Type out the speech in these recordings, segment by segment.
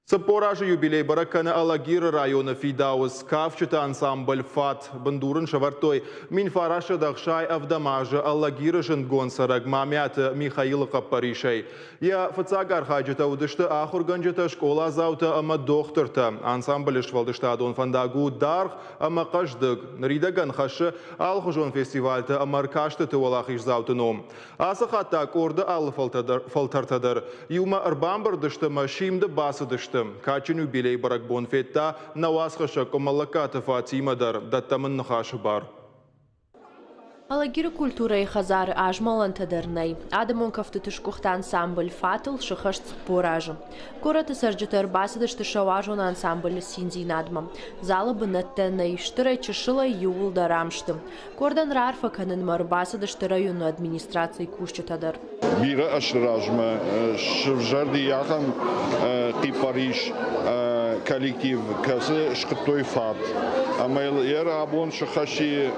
Сапоражы юбилей бараканы Алагира района Фидауыз кавчыта ансамбль ФАТ бандурын шавартой мин фараша дахшай авдамажа Алагира жынгон сараг мамята Михаила Капаришей. Я фацагар хаджата удышты ахурганджата школа заута ама дохтырта. Ансамбль швалдышта адон фандагу дарх ама каждык. Ридаган хашы алхужон фестивальта амаркашты тывалахиш заутаном. Асахата корда ал фалтартадар. Юма арбамбардышты машимды басыдышты. Качын юбилей барак бонфетта навасхаша комалаката Фатимадар даттамын нахашы бар. Алагира культура и хазары ажмалан тадарнай. Адамон кафтытышкухта ансамбль фатыл шахашт поража. Кората сарджатар басадышты шаважон ансамбль синди надмам. Зала бынаттанай штырай чашыла ювыл дарамштым. Кордан рарфа канын мар басадышты району администрации кушчатадар. Бира ашражма швжарди яхан кипариш коллектив касы шктой фат. Амел era абон шахаши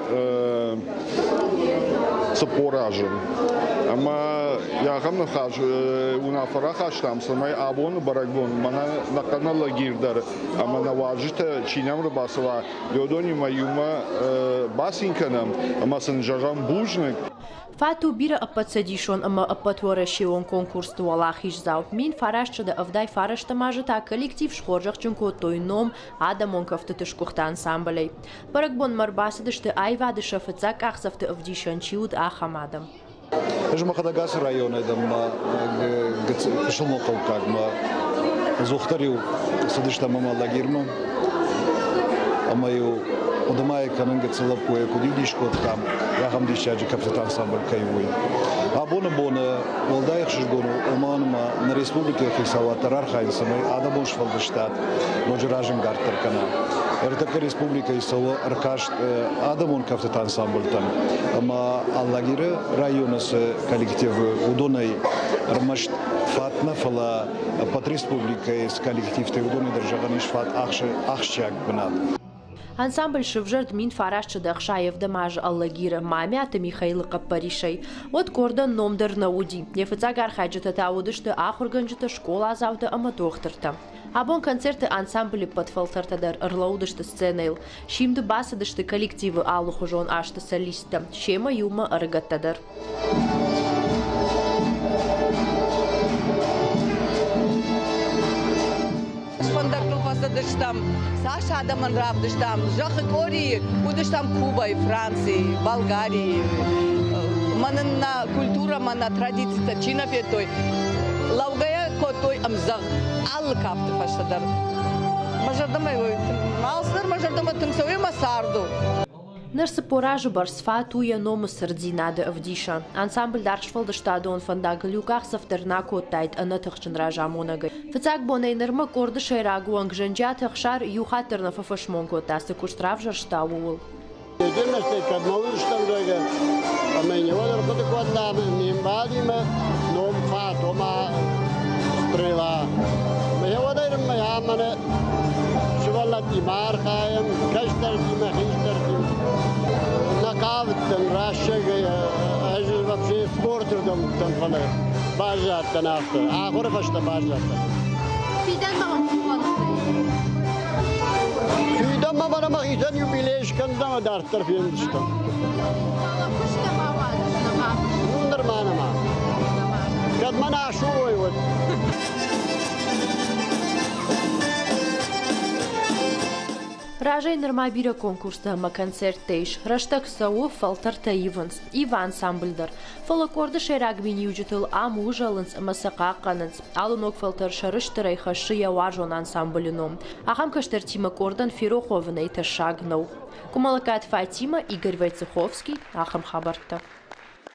сапоражем. Ама яхам нахаш унафарахаш там самай абон барагбон мана накана лагирдар. Ама наважита чинам рабасова лёдони маюма басинканам. Ама санжарам бужник. Фату бира апатсадишон ама апатворашион конкурс туалахиш зау. Мин фарашчада авдай фарашта мажата коллектив шхоржахчунко той ном адамон кафтытышкухта ансамблей. Барагбон марбасадышты айвадыша фацак ахсафты авдишан чиуд ахамадам. Эжмахадагас района дам гшылмокалкагма зухтарю садышта мама лагирма. Амаю Одамай кананга целапуе кудидишко там яхам дишаджи капитан ансамбль кайвуй. Абона волдаях шжгону оманма на республике хисава тарархайн самай адамош валдыштат моджражин гартеркана. Эртака республика исава аркаш адамон капитан ансамбль там. Ама Алагира районас коллектив удонай армаш фатна фала под республикой с коллектив те удонай держаганиш фат ахшак бнад. Ансамбль шевжерд мин фарашча дахшаев дамаж Аллагира мамята Михаила Капаришей. От корда номдер науди. Нефацагар хаджата таудышты ахурганджата школа азаута ама дохтырта. Абон концерты ансамбли подфалтартадар ырлаудышты сценейл. Шимды басадышты коллективы алухужон ашты солиста. Шема юма ыргаттадар. Дыштам, Саша Адаман Раб дыштам, Жахы Кори, удыштам Кубай, Франции, Болгарии. Манна культура, манна традиция чина петой. Лаугая котой амзаг, алл капты фашадар. Мажардамай, малсдар мажардама тымсове масарду. Нърса поража барсфа туя ному сърдзинада авдиша. Ансамбль даршвалдышта адон фандага люках сафтърнако от тайт анатъхчен ража монагай. Фацак бонай нърма корда шайрагу ангжанджат хахшар юхатър на фафашмонко от таста куштраф жаршта уул. Единасте kad moluštam dojga, a meni odar kod kod nam nimbadima nom fatoma strela. Me odar me amane شوالا دمار خايم كشتر دم خيشتر دم نقابت راشق أجل بفشي سبورت دم تنفلا باجات تنافس آخر فشت باجات فيدان ما مفهوم فيدان ما بنا ما خيشان يبيليش كان دم دار ترفين دشتم والله كشنا ما بعد ندر ما أنا ما قد ما نعشوه يود Ражай нырма бира конкурста ама концерт тейш. Раштак сау фалтарта Иванс. Ива ансамбльдар. Фалакорда шайраг миниуджитыл ам ужалынс ама сақақанынс. Алунок фалтар шарыштырай хашы яважон ансамбльном. Ахам каштар Тима Кордан Фироховна и Ташагнау. Кумалакат Фатима Игорь Войцеховский. Ахам хабарта.